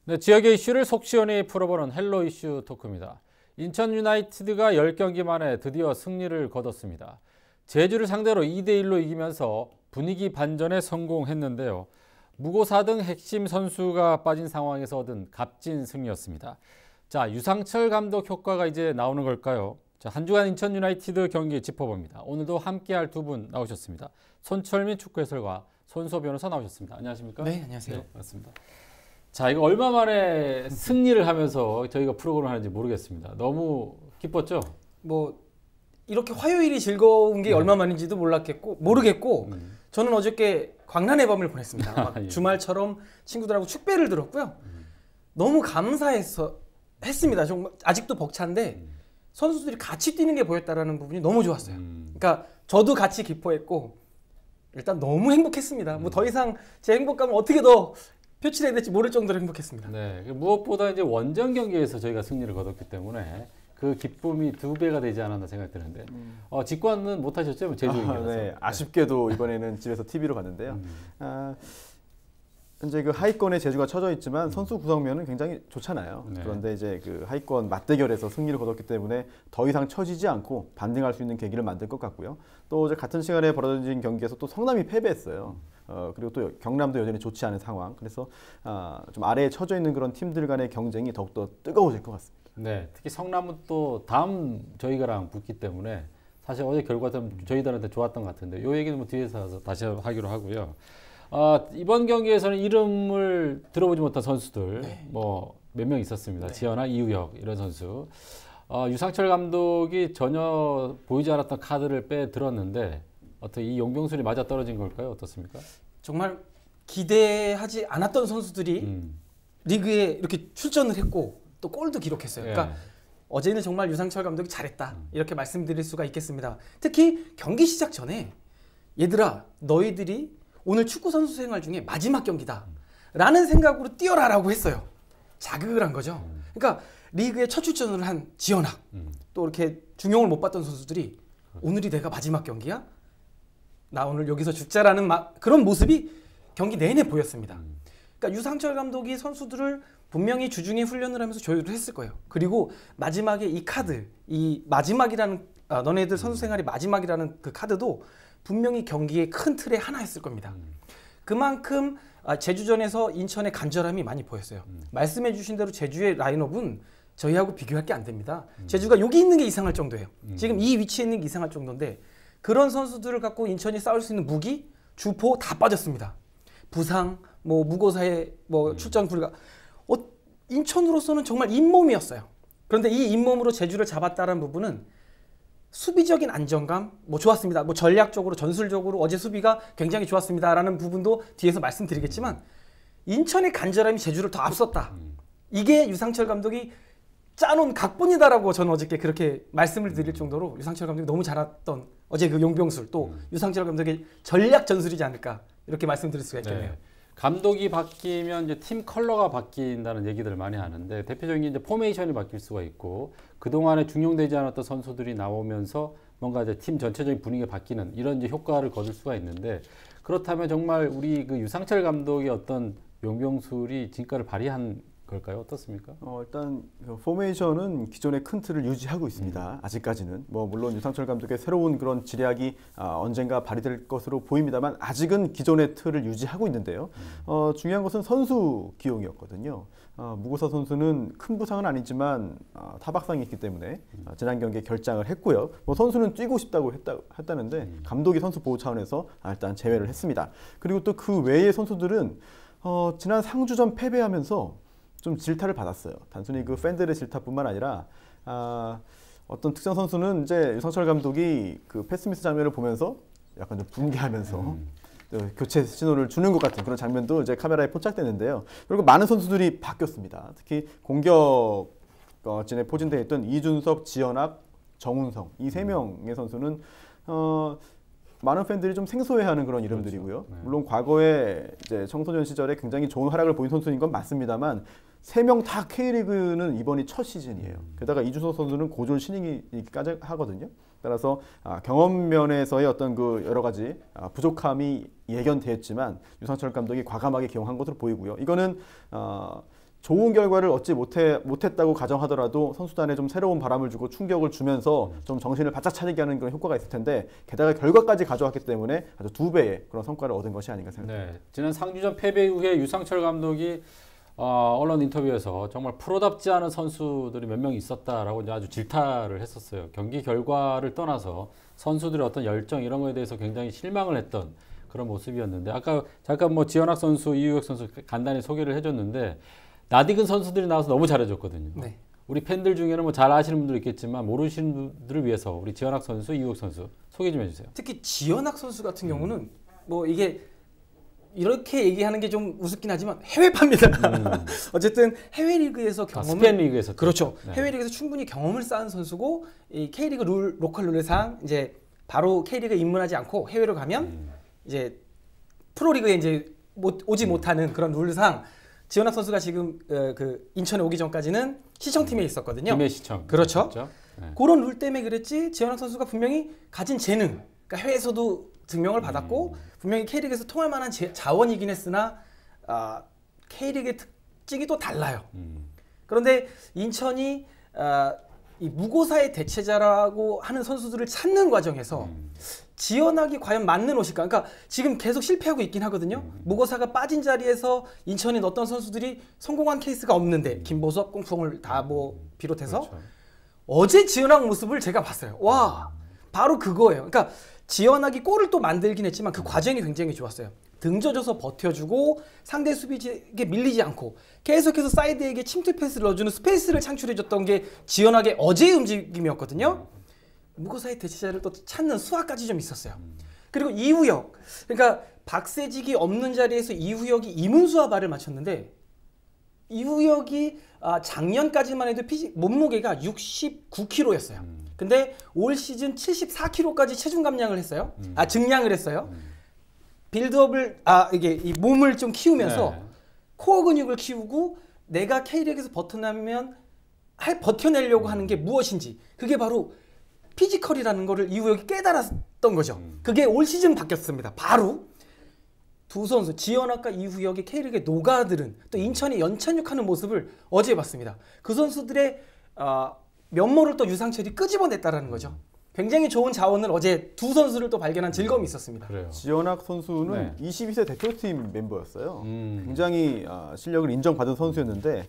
네, 지역의 이슈를 속 시원히 풀어보는 헬로 이슈 토크입니다. 인천 유나이티드가 10경기 만에 드디어 승리를 거뒀습니다. 제주를 상대로 2대1로 이기면서 분위기 반전에 성공했는데요. 무고 4등 핵심 선수가 빠진 상황에서 얻은 값진 승리였습니다. 자, 유상철 감독 효과가 이제 나오는 걸까요? 자, 한 주간 인천 유나이티드 경기 짚어봅니다. 오늘도 함께할 두 분 나오셨습니다. 손철민 축구 해설과 손소 변호사 나오셨습니다. 안녕하십니까? 네, 안녕하세요. 네, 반갑습니다. 자, 이거 얼마 만에 승리를 하면서 저희가 프로그램을 하는지 모르겠습니다. 너무 기뻤죠? 뭐 이렇게 화요일이 즐거운 게 네. 얼마 만인지도 모르겠고 저는 어저께 광란의 밤을 보냈습니다. 막 예. 주말처럼 친구들하고 축배를 들었고요. 너무 했습니다. 정말 아직도 벅찬데 선수들이 같이 뛰는 게 보였다라는 부분이 너무 좋았어요. 그러니까 저도 같이 기뻐했고 일단 너무 행복했습니다. 뭐 더 이상 제 행복감을 어떻게 더 표출해야 될지 모를 정도로 행복했습니다. 네, 무엇보다 이제 원정 경기에서 저희가 승리를 거뒀기 때문에 그 기쁨이 2배가 되지 않았나 생각이 드는데 직관은 못 하셨죠? 제주인이라서. 네, 아쉽게도 이번에는 집에서 TV로 봤는데요. 현재 그 하위권에 제주가 쳐져 있지만 선수 구성면은 굉장히 좋잖아요. 네. 그런데 이제 그 하위권 맞대결에서 승리를 거뒀기 때문에 더 이상 처지지 않고 반등할 수 있는 계기를 만들 것 같고요. 또 어제 같은 시간에 벌어진 경기에서 또 성남이 패배했어요. 그리고 또 경남도 여전히 좋지 않은 상황. 그래서 좀 아래에 처져 있는 그런 팀들 간의 경쟁이 더욱더 뜨거워질 것 같습니다. 네, 특히 성남은 또 다음 저희가랑 붙기 때문에 사실 어제 결과도 저희들한테 좋았던 것 같은데 이 얘기는 뭐 뒤에서 다시 하기로 하고요. 이번 경기에서는 이름을 들어보지 못한 선수들 뭐 몇 명 있었습니다. 지현아, 이우혁 이런 선수. 유상철 감독이 전혀 보이지 않았던 카드를 빼들었는데 어떻게 이 용병술이 맞아 떨어진 걸까요? 어떻습니까? 정말 기대하지 않았던 선수들이 리그에 이렇게 출전을 했고 또 골도 기록했어요. 그러니까 어제는 정말 유상철 감독이 잘했다 이렇게 말씀드릴 수가 있겠습니다. 특히 경기 시작 전에 얘들아 너희들이 오늘 축구 선수 생활 중에 마지막 경기다 라는 생각으로 뛰어라라고 했어요. 자극을 한 거죠. 그러니까 리그에 첫 출전을 한 지현학 또 이렇게 중용을 못 받던 선수들이 오늘이 내가 마지막 경기야? 나 오늘 여기서 죽자라는 그런 모습이 경기 내내 보였습니다. 그러니까 유상철 감독이 선수들을 분명히 주중에 훈련을 하면서 조율을 했을 거예요. 그리고 마지막에 이 카드, 이 마지막이라는 너네들 선수 생활이 마지막이라는 그 카드도 분명히 경기의 큰 틀의 하나였을 겁니다. 그만큼 제주전에서 인천의 간절함이 많이 보였어요. 말씀해 주신 대로 제주의 라인업은 저희하고 비교할 게 안 됩니다. 제주가 여기 있는 게 이상할 정도예요. 지금 이 위치에 있는 게 이상할 정도인데 그런 선수들을 갖고 인천이 싸울 수 있는 무기, 주포 다 빠졌습니다. 부상, 뭐 무고사에 뭐 출전 불가. 인천으로서는 정말 잇몸이었어요. 그런데 이 잇몸으로 제주를 잡았다는 부분은 수비적인 안정감, 뭐 좋았습니다. 뭐 전략적으로, 전술적으로 어제 수비가 굉장히 좋았습니다라는 부분도 뒤에서 말씀드리겠지만 인천의 간절함이 제주를 더 앞섰다. 이게 유상철 감독이 짜놓은 각본이다라고 저는 어저께 그렇게 말씀을 드릴 정도로 유상철 감독이 너무 잘했던 어제 그 용병술 또 유상철 감독의 전략 전술이지 않을까 이렇게 말씀드릴 수가 있겠네요. 네. 감독이 바뀌면 이제 팀 컬러가 바뀐다는 얘기들을 많이 하는데 대표적인 이제 포메이션이 바뀔 수가 있고 그동안에 중용되지 않았던 선수들이 나오면서 뭔가 이제 팀 전체적인 분위기가 바뀌는 이런 이제 효과를 거둘 수가 있는데 그렇다면 정말 우리 그 유상철 감독의 어떤 용병술이 진가를 발휘한 걸까요? 어떻습니까? 일단 포메이션은 기존의 큰 틀을 유지하고 있습니다. 아직까지는 뭐 물론 유상철 감독의 새로운 그런 지략이 언젠가 발휘될 것으로 보입니다만 아직은 기존의 틀을 유지하고 있는데요. 중요한 것은 선수 기용이었거든요. 무고사 선수는 큰 부상은 아니지만 타박상이 있기 때문에 지난 경기에 결장을 했고요. 뭐 선수는 뛰고 싶다고 했다는데 감독이 선수 보호 차원에서 일단 제외를 했습니다. 그리고 또 그 외의 선수들은 지난 상주전 패배하면서 좀 질타를 받았어요. 단순히 그 팬들의 질타뿐만 아니라 어떤 특정 선수는 이제 유상철 감독이 그 패스미스 장면을 보면서 약간 좀 분개하면서 교체 신호를 주는 것 같은 그런 장면도 이제 카메라에 포착되는데요. 그리고 많은 선수들이 바뀌었습니다. 특히 공격진에 포진되어 있던 이준석, 지현학, 정운성 이 세 명의 선수는 많은 팬들이 좀 생소해하는 그런 이름들이고요. 그렇죠. 물론 과거에 이제 청소년 시절에 굉장히 좋은 활약을 보인 선수인 건 맞습니다만 3명 다 K리그는 이번이 첫 시즌이에요. 게다가 이준석 선수는 고졸 신인이기까지 하거든요. 따라서 경험 면에서의 어떤 그 여러 가지 부족함이 예견됐지만 유상철 감독이 과감하게 기용한 것으로 보이고요. 이거는 좋은 결과를 얻지 못했다고 가정하더라도 선수단에 좀 새로운 바람을 주고 충격을 주면서 좀 정신을 바짝 차리게 하는 그런 효과가 있을 텐데 게다가 결과까지 가져왔기 때문에 아주 2배의 그런 성과를 얻은 것이 아닌가 생각합니다. 네, 지난 상주전 패배 이후에 유상철 감독이 언론 인터뷰에서 정말 프로답지 않은 선수들이 몇 명 있었다라고 이제 아주 질타를 했었어요. 경기 결과를 떠나서 선수들의 어떤 열정 이런 거에 대해서 굉장히 실망을 했던 그런 모습이었는데 아까 잠깐 뭐 지현학 선수, 이우혁 선수 간단히 소개를 해줬는데 낯익은 선수들이 나와서 너무 잘해줬거든요. 네. 우리 팬들 중에는 뭐 잘 아시는 분들 있겠지만 모르시는 분들을 위해서 우리 지현학 선수, 이우혁 선수 소개 좀 해주세요. 특히 지현학 선수 같은 경우는 뭐 이게 이렇게 얘기하는 게 좀 우습긴 하지만 해외파입니다. 어쨌든 해외 리그에서 경험을 스페인 리그에서 그렇죠. 네. 해외 리그에서 충분히 경험을 쌓은 선수고 이 K리그 로컬 룰상 이제 바로 K리그에 입문하지 않고 해외로 가면 이제 프로리그에 이제 오지 못하는 그런 룰상 지현학 선수가 지금 그 인천에 오기 전까지는 시청팀에 있었거든요. 김해 시청. 그렇죠. 네. 그런 룰 때문에 그랬지 지현학 선수가 분명히 가진 재능, 그러니까 해외에서도 증명을 받았고 분명히 K리그에서 통할 만한 자원이긴 했으나 K리그의 특징이 또 달라요. 그런데 인천이 이 무고사의 대체자라고 하는 선수들을 찾는 과정에서 지원하기 과연 맞는 옷일까? 그러니까 지금 계속 실패하고 있긴 하거든요. 무고사가 빠진 자리에서 인천이 넣었던 선수들이 성공한 케이스가 없는데 김보섭, 꽁풍을 다 뭐 비롯해서 그렇죠. 어제 지원학 모습을 제가 봤어요. 와, 바로 그거예요. 그러니까 지원학이 골을 또 만들긴 했지만 그 과정이 굉장히 좋았어요. 등져줘서 버텨주고 상대 수비에게 밀리지 않고 계속해서 사이드에게 침투 패스를 넣어주는 스페이스를 창출해줬던 게 지원학의 어제의 움직임이었거든요. 무고사의 대체자를 또 찾는 수학까지 좀 있었어요. 그리고 이후혁, 그러니까 박세직이 없는 자리에서 이후혁이 이문수와 발을 맞췄는데 이후혁이 작년까지만 해도 몸무게가 69kg였어요. 근데 올 시즌 74kg까지 체중 감량을 했어요. 증량을 했어요. 빌드업을 이게 이 몸을 좀 키우면서 네. 코어 근육을 키우고 내가 K리그에서 버텨내려고 하는 게 무엇인지 그게 바로 피지컬이라는 거를 이후혁이 깨달았던 거죠. 그게 올 시즌 바뀌었습니다. 바로 두 선수 지현학과 이후혁이 K리그에 녹아들은 또 인천이 연찬육하는 모습을 어제 봤습니다. 그 선수들의 면모를 또 유상철이 끄집어냈다라는 거죠. 굉장히 좋은 자원을 어제 두 선수를 또 발견한 즐거움이 있었습니다. 그래요. 지현학 선수는 네. 22세 대표팀 멤버였어요. 굉장히 실력을 인정받은 선수였는데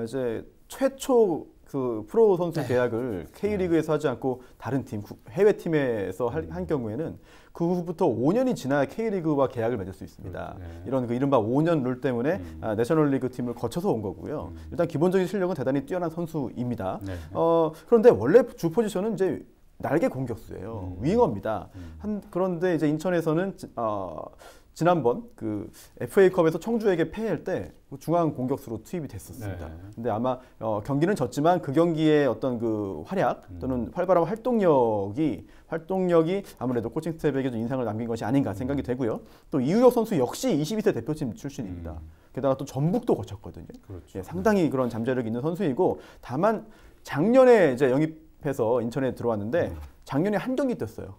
이제 최초 그 프로 선수 네. 계약을 K리그에서 하지 않고 다른 팀, 해외 팀에서 한 경우에는 그 후부터 5년이 지나야 K리그와 계약을 맺을 수 있습니다. 네. 이런 그 이른바 5년 룰 때문에 내셔널리그 팀을 거쳐서 온 거고요. 일단 기본적인 실력은 대단히 뛰어난 선수입니다. 네. 그런데 원래 주 포지션은 이제 날개 공격수예요. 윙어입니다. 그런데 이제 인천에서는 지난번 그 FA컵에서 청주에게 패할 때 중앙 공격수로 투입이 됐었습니다. 네. 근데 아마 경기는 졌지만 그 경기의 어떤 그 활약 또는 활발한 활동력이 아무래도 코칭 스텝에게 좀 인상을 남긴 것이 아닌가 생각이 되고요. 또 이우혁 선수 역시 22세 대표팀 출신입니다. 게다가 또 전북도 거쳤거든요. 그렇죠. 예, 상당히 그런 잠재력이 있는 선수이고 다만 작년에 이제 영입해서 인천에 들어왔는데 작년에 한 경기 뛰었어요.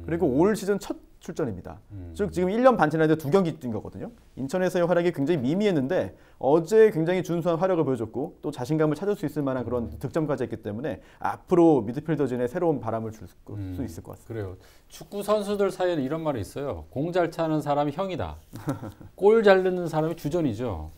그리고 올 시즌 첫 출전입니다. 즉 지금 1년 반 지났는데 2경기 뛴 거거든요. 인천에서의 활약이 굉장히 미미했는데 어제 굉장히 준수한 활약을 보여줬고 또 자신감을 찾을 수 있을 만한 그런 득점까지 했기 때문에 앞으로 미드필더진에 새로운 바람을 줄 수 있을 것 같습니다. 그래요. 축구 선수들 사이에는 이런 말이 있어요. 공 잘 차는 사람이 형이다. 골 잘 넣는 사람이 주전이죠.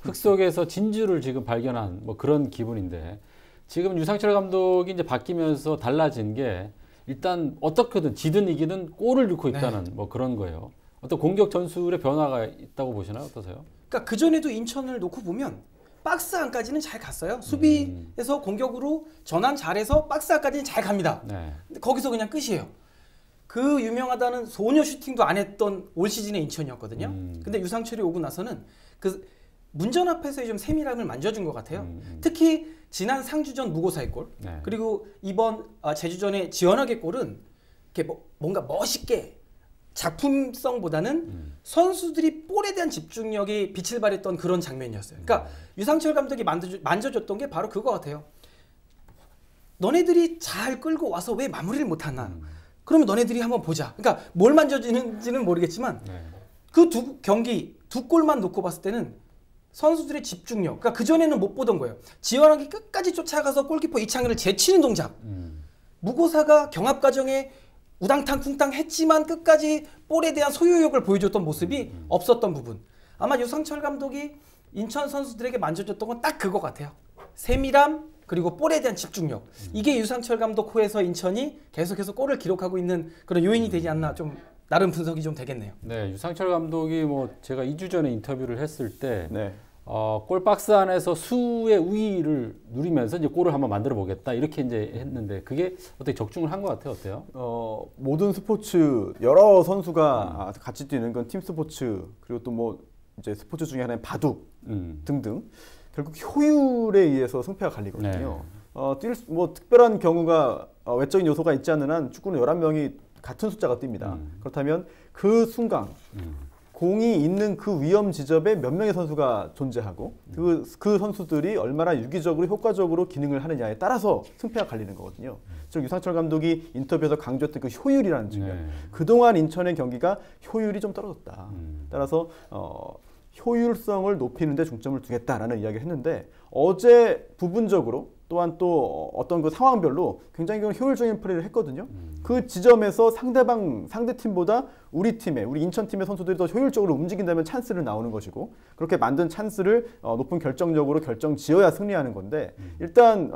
흙 속에서 진주를 지금 발견한 뭐 그런 기분인데 지금 유상철 감독이 이제 바뀌면서 달라진 게 일단 어떻게든 지든 이기든 골을 넣고 있다는 뭐 그런 거예요. 어떤 공격 전술의 변화가 있다고 보시나요? 어떠세요? 그러니까 그 전에도 인천을 놓고 보면 박스 안까지는 잘 갔어요. 수비에서 공격으로 전환 잘해서 박스 안까지는 잘 갑니다. 네. 근데 거기서 그냥 끝이에요. 그 유명하다는 소녀 슈팅도 안 했던 올 시즌의 인천이었거든요. 근데 유상철이 오고 나서는 그 문전 앞에서의 좀 세밀함을 만져준 것 같아요. 특히 지난 상주전 무고사의 골, 네. 그리고 이번 제주전의 지원학의 골은 이렇게 뭔가 멋있게 작품성보다는 선수들이 볼에 대한 집중력이 빛을 발했던 그런 장면이었어요. 그러니까 유상철 감독이 만져줬던 게 바로 그거 같아요. 너네들이 잘 끌고 와서 왜 마무리를 못하나? 그러면 너네들이 한번 보자. 그러니까 뭘 만져지는지는 모르겠지만 네. 그 두 경기 두 골만 놓고 봤을 때는 선수들의 집중력. 그러니까 그전에는 못 보던 거예요. 지원하기 끝까지 쫓아가서 골키퍼 이창현을 제치는 동작. 무고사가 경합 과정에 우당탕 쿵탕 했지만 끝까지 볼에 대한 소유욕을 보여줬던 모습이 없었던 부분. 아마 유상철 감독이 인천 선수들에게 만져줬던 건 딱 그거 같아요. 세밀함 그리고 볼에 대한 집중력. 이게 유상철 감독 호에서 인천이 계속해서 골을 기록하고 있는 그런 요인이 되지 않나 좀 나름 분석이 좀 되겠네요. 네, 유상철 감독이 뭐 제가 2주 전에 인터뷰를 했을 때 네. 골박스 안에서 수의 우위를 누리면서 이제 골을 한번 만들어 보겠다 이렇게 이제 했는데 그게 어떻게 적중을 한 것 같아요, 어때요? 모든 스포츠 여러 선수가 같이 뛰는 건 팀 스포츠 그리고 또 뭐 이제 스포츠 중에 하나인 바둑 등등 결국 효율에 의해서 승패가 갈리거든요. 뭐 특별한 경우가 외적인 요소가 있지 않는 한 축구는 11명이 같은 숫자가 뜁니다. 그렇다면 그 순간 공이 있는 그 위험 지점에 몇 명의 선수가 존재하고 그 선수들이 얼마나 유기적으로 효과적으로 기능을 하느냐에 따라서 승패가 갈리는 거거든요. 즉 유상철 감독이 인터뷰에서 강조했던 그 효율이라는 측면. 그동안 인천의 경기가 효율이 좀 떨어졌다. 따라서 효율성을 높이는 데 중점을 두겠다라는 이야기를 했는데 어제 부분적으로 또한 또 어떤 그 상황별로 굉장히 효율적인 플레이를 했거든요. 그 지점에서 상대팀보다 우리 인천팀의 선수들이 더 효율적으로 움직인다면 찬스를 나오는 것이고 그렇게 만든 찬스를 높은 결정력으로 결정 지어야 승리하는 건데 일단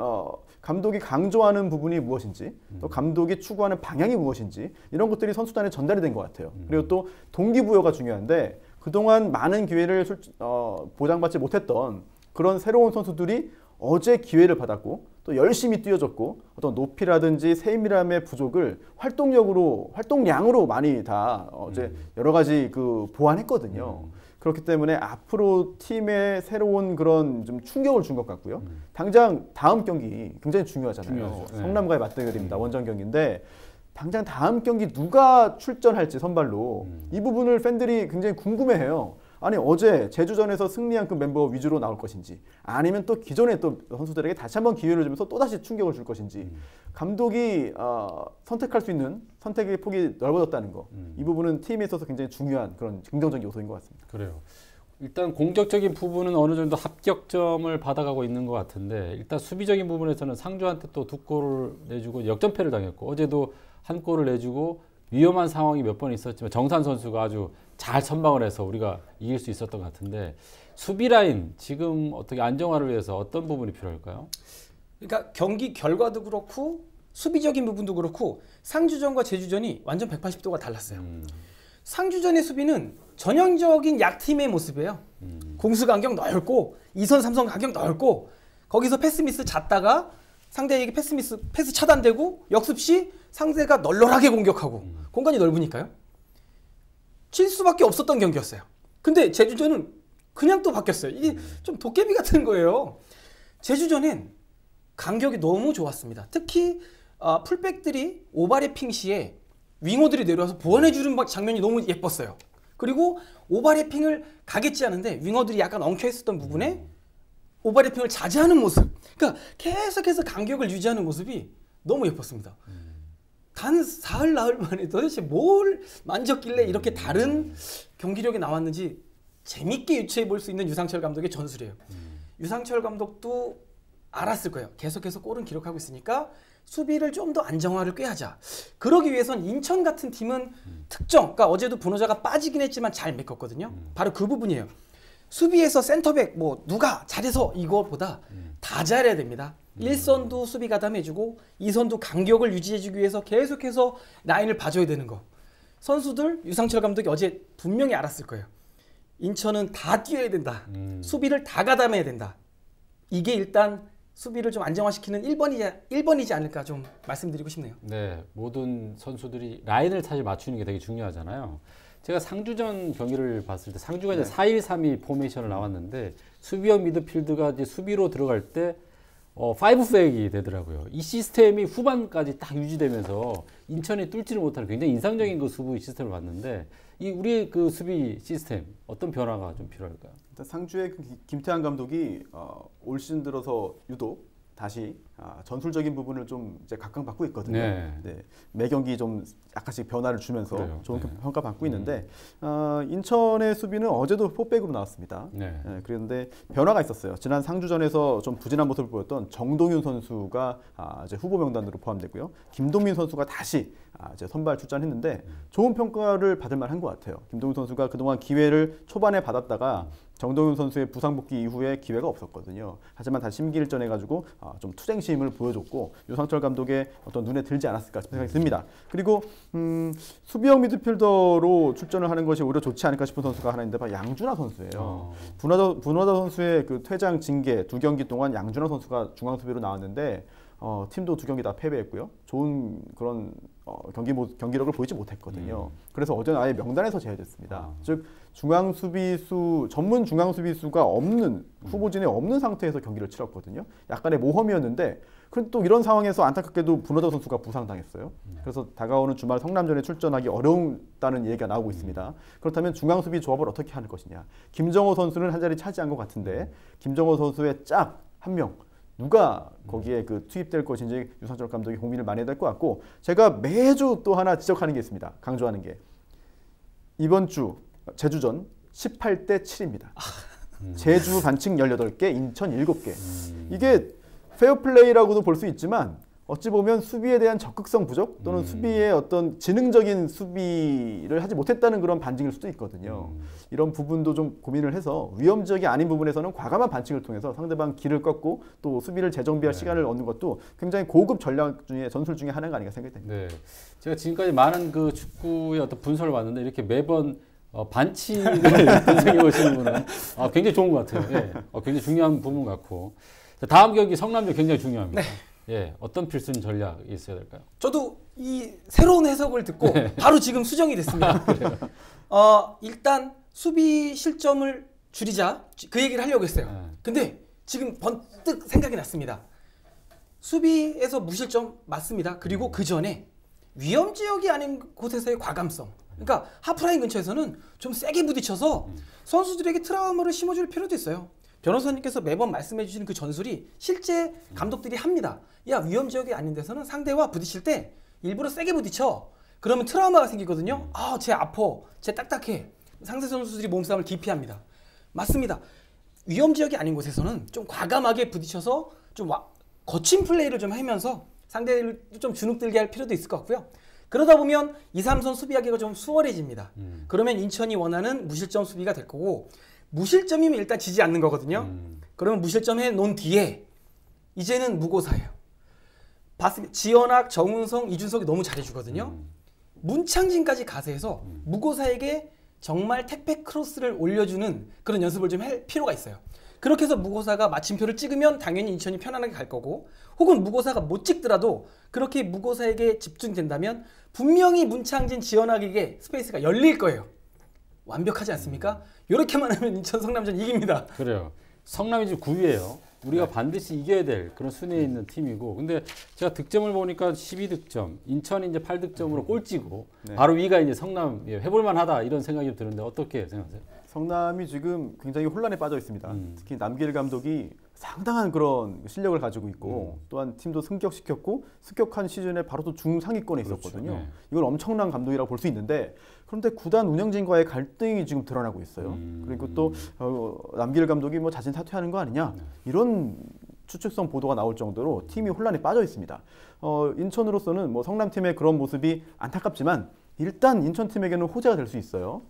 감독이 강조하는 부분이 무엇인지 또 감독이 추구하는 방향이 무엇인지 이런 것들이 선수단에 전달이 된 것 같아요. 그리고 또 동기부여가 중요한데 그동안 많은 기회를 보장받지 못했던 그런 새로운 선수들이 어제 기회를 받았고 또 열심히 뛰어줬고 어떤 높이라든지 세밀함의 부족을 활동량으로 많이 다 어제 여러 가지 보완했거든요. 그렇기 때문에 앞으로 팀에 새로운 그런 좀 충격을 준 것 같고요. 당장 다음 경기 굉장히 중요하잖아요. 성남과의 맞대결입니다. 원정 경기인데 당장 다음 경기 누가 출전할지 선발로 이 부분을 팬들이 굉장히 궁금해해요. 아니 어제 제주전에서 승리한 그 멤버 위주로 나올 것인지 아니면 또 기존의 또 선수들에게 다시 한번 기회를 주면서 또다시 충격을 줄 것인지 감독이 선택할 수 있는 선택의 폭이 넓어졌다는 거. 이 부분은 팀에 있어서 굉장히 중요한 그런 긍정적인 요소인 것 같습니다. 그래요. 일단 공격적인 부분은 어느 정도 합격점을 받아가고 있는 것 같은데 일단 수비적인 부분에서는 상주한테 또 2골을 내주고 역전패를 당했고 어제도 1골을 내주고 위험한 상황이 몇 번 있었지만 정산 선수가 아주 잘 선방을 해서 우리가 이길 수 있었던 것 같은데 수비 라인 지금 어떻게 안정화를 위해서 어떤 부분이 필요할까요? 그러니까 경기 결과도 그렇고 수비적인 부분도 그렇고 상주전과 제주전이 완전 180도가 달랐어요. 상주전의 수비는 전형적인 약팀의 모습이에요. 공수 간격 넓고 2선 3선 간격 넓고 거기서 패스미스 잤다가 상대에게 패스 차단되고 역습 시 상대가 널널하게 공격하고 공간이 넓으니까요. 칠 수밖에 없었던 경기였어요. 근데 제주전은 그냥 또 바뀌었어요. 이게 좀 도깨비 같은 거예요. 제주전엔 간격이 너무 좋았습니다. 특히 풀백들이 오버래핑 시에 윙어들이 내려와서 보완해주는 장면이 너무 예뻤어요. 그리고 오버래핑을 가겠지 않은데 윙어들이 약간 엉켜있었던 부분에 오버래핑을 자제하는 모습. 그러니까 계속해서 간격을 유지하는 모습이 너무 예뻤습니다. 단 사흘 나흘 만에 도대체 뭘 만졌길래 이렇게 다른 경기력이 나왔는지 재밌게 유추해 볼 수 있는 유상철 감독의 전술이에요. 유상철 감독도 알았을 거예요. 계속해서 골은 기록하고 있으니까 수비를 좀 더 안정화를 꾀하자. 그러기 위해선 인천 같은 팀은 특정, 그러니까 어제도 분호자가 빠지긴 했지만 잘 메꿨거든요. 바로 그 부분이에요. 수비에서 센터백 뭐 누가 잘해서 이거보다 다 잘해야 됩니다. 1선도 수비 가담해주고 2선도 간격을 유지해주기 위해서 계속해서 라인을 봐줘야 되는 거. 선수들 유상철 감독이 어제 분명히 알았을 거예요. 인천은 다 뛰어야 된다. 수비를 다 가담해야 된다. 이게 일단 수비를 좀 안정화시키는 1번이지 않을까 좀 말씀드리고 싶네요. 네, 모든 선수들이 라인을 사실 맞추는 게 되게 중요하잖아요. 제가 상주전 경기를 봤을 때 상주가 이제 4-1-3-2 포메이션을 나왔는데 수비형 미드필드가 이제 수비로 들어갈 때 5백이 되더라고요. 이 시스템이 후반까지 딱 유지되면서 인천이 뚫지를 못하는 굉장히 인상적인 그 수비 시스템을 봤는데 이 우리의 그 수비 시스템 어떤 변화가 좀 필요할까요? 일단 상주의 김태환 감독이 올 시즌 들어서 유독 다시 전술적인 부분을 좀 이제 각광받고 있거든요. 네. 네. 매 경기 좀 약간씩 변화를 주면서 그래요. 좋은 네. 평가받고 있는데 인천의 수비는 어제도 4백으로 나왔습니다. 네. 그런데 변화가 있었어요. 지난 상주전에서 좀 부진한 모습을 보였던 정동윤 선수가 이제 후보 명단으로 포함됐고요. 김동민 선수가 다시 이제 선발 출전했는데 좋은 평가를 받을 만한 것 같아요. 김동민 선수가 그동안 기회를 초반에 받았다가 정동윤 선수의 부상 복귀 이후에 기회가 없었거든요. 하지만 다시 심기일전해가지고 좀 투쟁심을 보여줬고 유상철 감독의 어떤 눈에 들지 않았을까 싶은 생각이 듭니다. 그리고 수비형 미드필더로 출전을 하는 것이 오히려 좋지 않을까 싶은 선수가 하나 있는데 바로 양준하 선수예요. 분화다 선수의 그 퇴장 징계 2경기 동안 양준하 선수가 중앙 수비로 나왔는데 팀도 2경기 다 패배했고요. 좋은 그런 경기력을 보이지 못했거든요. 그래서 어제는 아예 명단에서 제외됐습니다. 즉 중앙 수비수 전문 중앙 수비수가 없는 후보진에 없는 상태에서 경기를 치렀거든요. 약간의 모험이었는데 그런데 또 이런 상황에서 안타깝게도 분화다 선수가 부상당했어요. 그래서 다가오는 주말 성남전에 출전하기 어려웠다는 얘기가 나오고 있습니다. 그렇다면 중앙 수비 조합을 어떻게 하는 것이냐. 김정호 선수는 한 자리 차지한 것 같은데 김정호 선수의 짝 한 명 누가 거기에 그 투입될 것인지 유상철 감독이 고민을 많이 해야 될 것 같고 제가 매주 또 하나 지적하는 게 있습니다. 강조하는 게 이번 주 제주전 18대 7입니다. 제주 반칙 18개, 인천 7개. 이게 페어플레이라고도 볼 수 있지만 어찌 보면 수비에 대한 적극성 부족 또는 수비의 어떤 지능적인 수비를 하지 못했다는 그런 반증일 수도 있거든요. 이런 부분도 좀 고민을 해서 위험 지역이 아닌 부분에서는 과감한 반칙을 통해서 상대방 길을 꺾고 또 수비를 재정비할 시간을 얻는 것도 굉장히 고급 전략 중에 전술 중에 하나가 아닌가 생각이 됩니다. 네. 제가 지금까지 많은 그 축구의 어떤 분석을 봤는데 이렇게 매번 반칙을 분석해 오시는 분은 굉장히 좋은 것 같아요. 예. 굉장히 중요한 부분 같고. 자, 다음 경기 성남전 굉장히 중요합니다. 네. 예, 어떤 필승 전략이 있어야 될까요? 저도 이 새로운 해석을 듣고 바로 지금 수정이 됐습니다. 일단 수비 실점을 줄이자 그 얘기를 하려고 했어요. 근데 지금 번뜩 생각이 났습니다. 수비에서 무실점 맞습니다. 그리고 그 전에 위험 지역이 아닌 곳에서의 과감성. 그러니까 하프라인 근처에서는 좀 세게 부딪혀서 선수들에게 트라우마를 심어줄 필요도 있어요. 변호사님께서 매번 말씀해 주시는 그 전술이 실제 감독들이 합니다. 야, 위험 지역이 아닌 데서는 상대와 부딪힐 때 일부러 세게 부딪혀. 그러면 트라우마가 생기거든요. 쟤 아파. 쟤 딱딱해. 상대 선수들이 몸싸움을 기피합니다. 맞습니다. 위험 지역이 아닌 곳에서는 좀 과감하게 부딪혀서 좀 거친 플레이를 좀 하면서 상대를 좀 주눅들게 할 필요도 있을 것 같고요. 그러다 보면 2, 3선 수비하기가 좀 수월해집니다. 그러면 인천이 원하는 무실점 수비가 될 거고 무실점이면 일단 지지 않는 거거든요. 그러면 무실점해 놓은 뒤에 이제는 무고사예요. 봤습니다. 지현학, 정은성, 이준석이 너무 잘해주거든요. 문창진까지 가세해서 무고사에게 정말 택배 크로스를 올려주는 그런 연습을 좀 할 필요가 있어요. 그렇게 해서 무고사가 마침표를 찍으면 당연히 인천이 편안하게 갈 거고 혹은 무고사가 못 찍더라도 그렇게 무고사에게 집중된다면 분명히 문창진, 지현학에게 스페이스가 열릴 거예요. 완벽하지 않습니까? 이렇게만 하면 인천 성남전 이깁니다. 그래요. 성남이 지금 9위예요. 우리가 반드시 이겨야 될 그런 순위에 있는 팀이고 근데 제가 득점을 보니까 12득점, 인천이 이제 8득점으로 꼴찌고 바로 위가 이제 성남 해볼만 하다 이런 생각이 드는데 어떻게 생각하세요? 성남이 지금 굉장히 혼란에 빠져 있습니다. 특히 남길 감독이 상당한 그런 실력을 가지고 있고 또한 팀도 승격시켰고 습격한 시즌에 바로 또 중상위권에 있었거든요. 그렇죠. 네. 이건 엄청난 감독이라고 볼 수 있는데 그런데 구단 운영진과의 갈등이 지금 드러나고 있어요. 그리고 또 남길 감독이 뭐 자진 사퇴하는 거 아니냐 이런 추측성 보도가 나올 정도로 팀이 혼란에 빠져 있습니다. 인천으로서는 뭐 성남팀의 그런 모습이 안타깝지만 일단 인천팀에게는 호재가 될 수 있어요.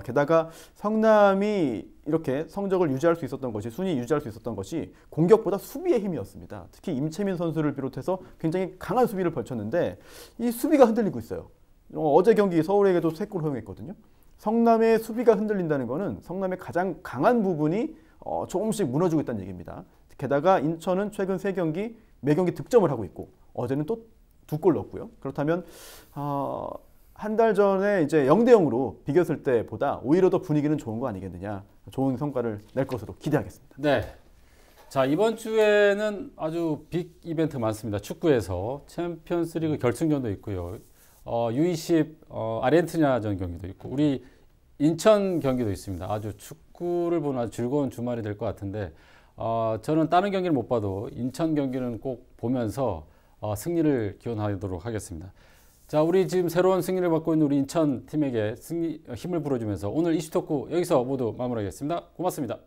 게다가 성남이 이렇게 성적을 유지할 수 있었던 것이 순위 유지할 수 있었던 것이 공격보다 수비의 힘이었습니다. 특히 임채민 선수를 비롯해서 굉장히 강한 수비를 벌쳤는데 이 수비가 흔들리고 있어요. 어제 경기 서울에게도 3골 허용했거든요. 성남의 수비가 흔들린다는 것은 성남의 가장 강한 부분이 조금씩 무너지고 있다는 얘기입니다. 게다가 인천은 최근 3경기 매 경기 득점을 하고 있고 어제는 또 2골 넣었고요. 그렇다면 한 달 전에 이제 0대 0으로 비겼을 때보다 오히려 더 분위기는 좋은 거 아니겠느냐. 좋은 성과를 낼 것으로 기대하겠습니다. 네. 자, 이번 주에는 아주 빅 이벤트 많습니다. 축구에서 챔피언스리그 결승전도 있고요. U20 아르헨티나전 경기도 있고 우리 인천 경기도 있습니다. 아주 축구를 보는 아주 즐거운 주말이 될 것 같은데 저는 다른 경기를 못 봐도 인천 경기는 꼭 보면서 승리를 기원하도록 하겠습니다. 자, 우리 지금 새로운 승리를 받고 있는 우리 인천 팀에게 힘을 불어주면서 오늘 이슈토크 여기서 모두 마무리하겠습니다. 고맙습니다.